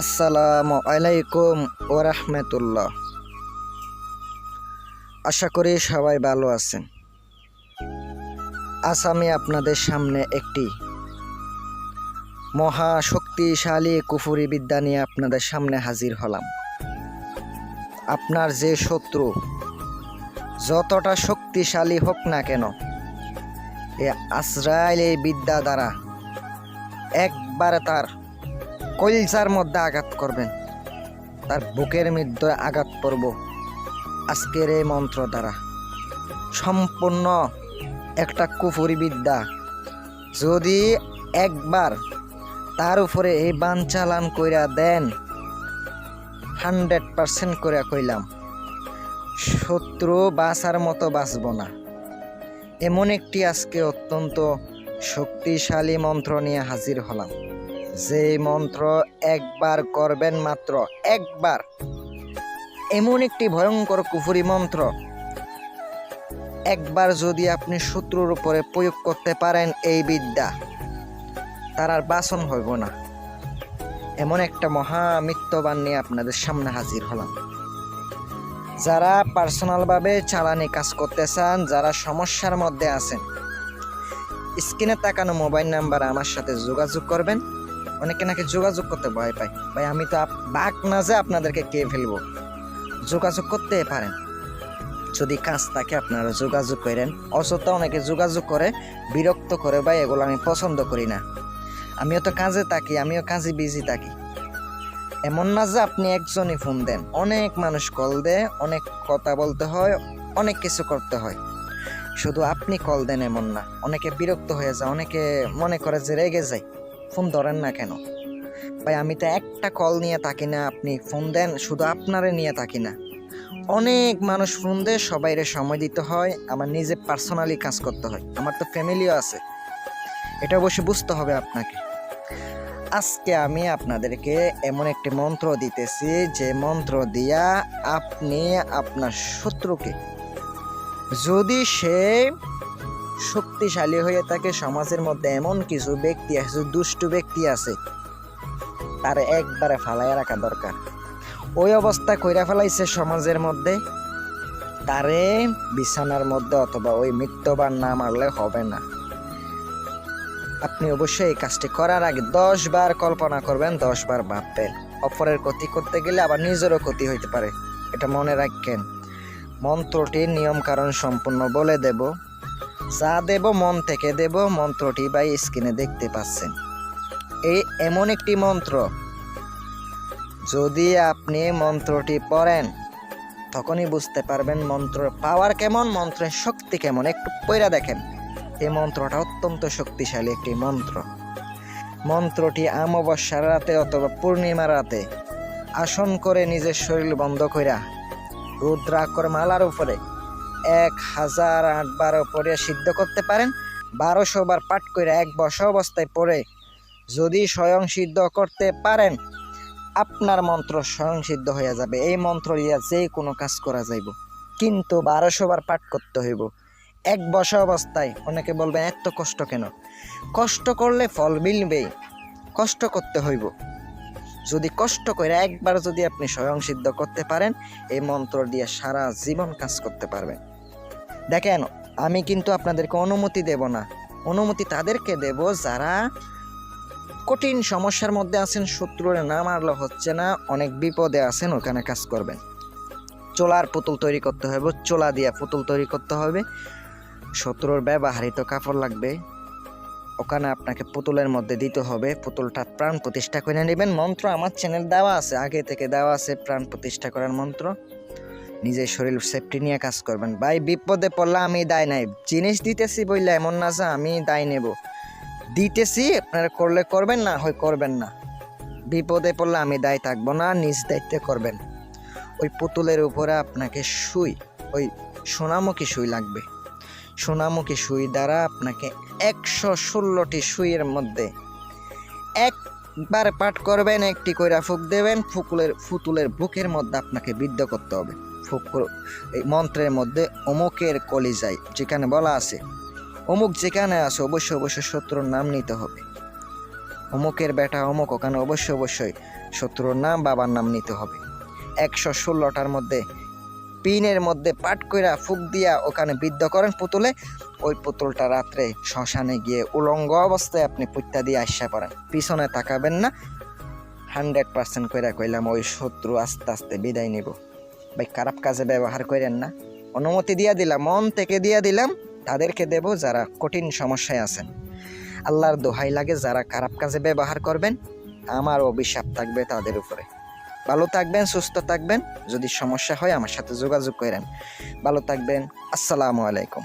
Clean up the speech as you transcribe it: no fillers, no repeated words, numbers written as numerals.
আসসালামু আলাইকুম ওরহমতুল্লাহ। আশা করি সবাই ভালো আছেন। আজ আমি আপনাদের সামনে একটি মহা শক্তিশালী কুফরি বিদ্যা নিয়ে আপনাদের সামনে হাজির হলাম। আপনার যে শত্রু যতটা শক্তিশালী হোক না কেন, এ আজরাইল এই বিদ্যা দ্বারা একবারে তার কলিজার মধ্যে আঘাত করবেন, তার বুকের মধ্যে আঘাত করব আজকের এই মন্ত্র দ্বারা। সম্পূর্ণ একটা কুফরি বিদ্যা। যদি একবার তার উপরে এই বান চালান কইরা দেন, 100% করে কইলাম, শত্রু বাঁচার মতো বাঁচব না। এমন একটি আজকে অত্যন্ত শক্তিশালী মন্ত্র নিয়ে হাজির হলাম। যে মন্ত্র একবার করবেন, মাত্র একবার, এমন একটি ভয়ঙ্কর কুফরি মন্ত্র একবার যদি আপনি শত্রুর উপরে প্রয়োগ করতে পারেন, এই বিদ্যা তার আর বাসন হইব না। এমন একটা মহা মৃত্যুবান নিয়ে আপনাদের সামনে হাজির হলাম। যারা পার্সোনালভাবে চালানি কাজ করতে চান, যারা সমস্যার মধ্যে আছেন, স্ক্রিনে তাকানো মোবাইল নাম্বার আমার সাথে যোগাযোগ করবেন। অনেকে নাকি যোগাযোগ করতে ভয় পায়। ভাই, আমি তো বাক না যে আপনাদেরকে কে ফেলবো। যোগাযোগ করতে পারেন, যদি কাজ থাকে আপনারা যোগাযোগ করেন। অযথা অনেকে যোগাযোগ করে বিরক্ত করে, ভাই এগুলো আমি পছন্দ করি না। আমিও তো কাজে থাকি, আমিও কাজে বিজি থাকি। এমন না যে আপনি একজনই ফোন দেন, অনেক মানুষ কল দেয়, অনেক কথা বলতে হয়, অনেক কিছু করতে হয়। শুধু আপনি কল দেন এমন না। অনেকে বিরক্ত হয়ে যায়, অনেকে মনে করে যে রেগে যায়, ফোন ধরেন না কেন। ভাই, আমি তো একটা কল নিয়ে থাকি না, আপনি ফোন দেন, শুধু আপনারে নিয়ে থাকি না। অনেক মানুষ ফোন দেয়, সবাইরে সময় দিতে হয়, আমার নিজে পার্সোনালি কাজ করতে হয়, আমার তো ফ্যামিলিও আছে। এটা অবশ্যই বুঝতে হবে আপনাকে। আজকে আমি আপনাদেরকে এমন একটি মন্ত্র দিতেছি, যে মন্ত্র দিয়া আপনি আপনার শত্রুকে, যদি সে শক্তিশালী হয়ে থাকে, সমাজের মধ্যে এমন কিছু ব্যক্তি আছে, দুষ্টু ব্যক্তি আছে, তার একবারে ফালাইয়া রাখা দরকার। ওই অবস্থা কইরা ফেলাইছে সমাজের মধ্যে, তারে বিছানার মধ্যে অথবা ওই মৃত্যুবান না মারলে হবে না। আপনি অবশ্যই এই কাজটি করার আগে 10 বার কল্পনা করবেন, 10 বার ভাববেন। অপরের ক্ষতি করতে গেলে আবার নিজেরও ক্ষতি হইতে পারে, এটা মনে রাখেন। মন্ত্রটির নিয়ম কারণ সম্পূর্ণ বলে দেব, যা দেব মন থেকে দেব। মন্ত্রটি ভাই স্ক্রিনে দেখতে পাচ্ছেন। এই এমন একটি মন্ত্র, যদি আপনি মন্ত্রটি পড়েন তখনই বুঝতে পারবেন মন্ত্রের পাওয়ার কেমন, মন্ত্রের শক্তি কেমন। একটু পড়া দেখেন। এই মন্ত্রটা অত্যন্ত শক্তিশালী একটি মন্ত্র। মন্ত্রটি অমাবস্যার রাতে অথবা পূর্ণিমা রাতে আসন করে নিজের শরীর বন্ধ কইরা রুদ্রাক্ষর মালার উপরে 1008 বার পরে সিদ্ধ করতে পারেন। 1200 বার পাঠ করে এক বসা অবস্থায় পড়ে যদি স্বয়ং সিদ্ধ করতে পারেন, আপনার মন্ত্র স্বয়ং সিদ্ধ হয়ে যাবে। এই মন্ত্র দিয়া যে কোনো কাজ করা যাইব, কিন্তু 1200 বার পাঠ করতে হইব এক বসা অবস্থায়। অনেকে বলবেন এত কষ্ট কেন? কষ্ট করলে ফল মিলবে, কষ্ট করতে হইব। যদি কষ্ট করে একবার যদি আপনি স্বয়ং সিদ্ধ করতে পারেন, এই মন্ত্র দিয়ে সারা জীবন কাজ করতে পারবেন। দেখেন, আমি কিন্তু আপনাদেরকে অনুমতি দেব না। অনুমতি তাদেরকে দেব যারা কঠিন সমস্যার মধ্যে আছেন, শত্রুরে না মারলে হচ্ছে না, অনেক বিপদে আছেন, ওখানে কাজ করবেন। চোলার পুতুল তৈরি করতে হবে, চোলা দিয়ে পুতুল তৈরি করতে হবে। শত্রুর ব্যবহৃত কাপড় লাগবে, ওখানে আপনাকে পুতুলের মধ্যে দিতে হবে। পুতুলটা প্রাণ প্রতিষ্ঠা করে নেবেন। মন্ত্র আমার চ্যানেল দেওয়া আছে, আগে থেকে দেওয়া আছে, প্রাণ প্রতিষ্ঠা করার মন্ত্র। নিজের শরীর সেফটি নিয়ে কাজ করবেন। ভাই, বিপদে পড়লে আমি দায় নাই। জিনিস দিতেছি বললে এমন না যে আমি দায় নেব। দিতেছি, আপনারা করলে করবেন, না হয় করবেন না। বিপদে পড়লে আমি দায় থাকবো না, নিজ দায়িত্বে করবেন। ওই পুতুলের উপরে আপনাকে সুই, ওই সোনামুখী সুই লাগবে। সোনামুখী সুই দ্বারা আপনাকে 116টি সুইয়ের মধ্যে একবার পাঠ করবেন, একটি কইরা ফুক দেবেন। ফুতুলের বুকের মধ্যে আপনাকে বিদ্ধ করতে হবে। এই মন্ত্রের মধ্যে অমুকের কলিজায় যেখানে বলা আছে, অমুক যেখানে আছে, অবশ্যই অবশ্যই শত্রুর নাম নিতে হবে। অমুকের বেটা অমুক, ওখানে অবশ্যই শত্রুর নাম বাবার নাম নিতে হবে। 116টার মধ্যে পিনের মধ্যে পাট কইরা ফুক দিয়া ওখানে বিদ্ধ করেন পুতুলে, ওই পুতুলটা রাত্রে শ্মশানে গিয়ে উলঙ্গ অবস্থায় আপনি পুত্তা দিয়ে আসা পড়েন, পিছনে তাকাবেন না। 100% কইরা কইলাম ওই শত্রু আস্তে আস্তে বিদায় নিব। ভাই খারাপ কাজে ব্যবহার করেন না, অনুমতি দিয়া দিলাম, মন থেকে দিয়া দিলাম। তাদেরকে দেব যারা কঠিন সমস্যায় আছেন। আল্লাহর দোহাই লাগে, যারা খারাপ কাজে ব্যবহার করবেন আমার অভিশাপ থাকবে তাদের উপরে। ভালো থাকবেন, সুস্থ থাকবেন। যদি সমস্যা হয় আমার সাথে যোগাযোগ করেন। ভালো থাকবেন। আসসালামু আলাইকুম।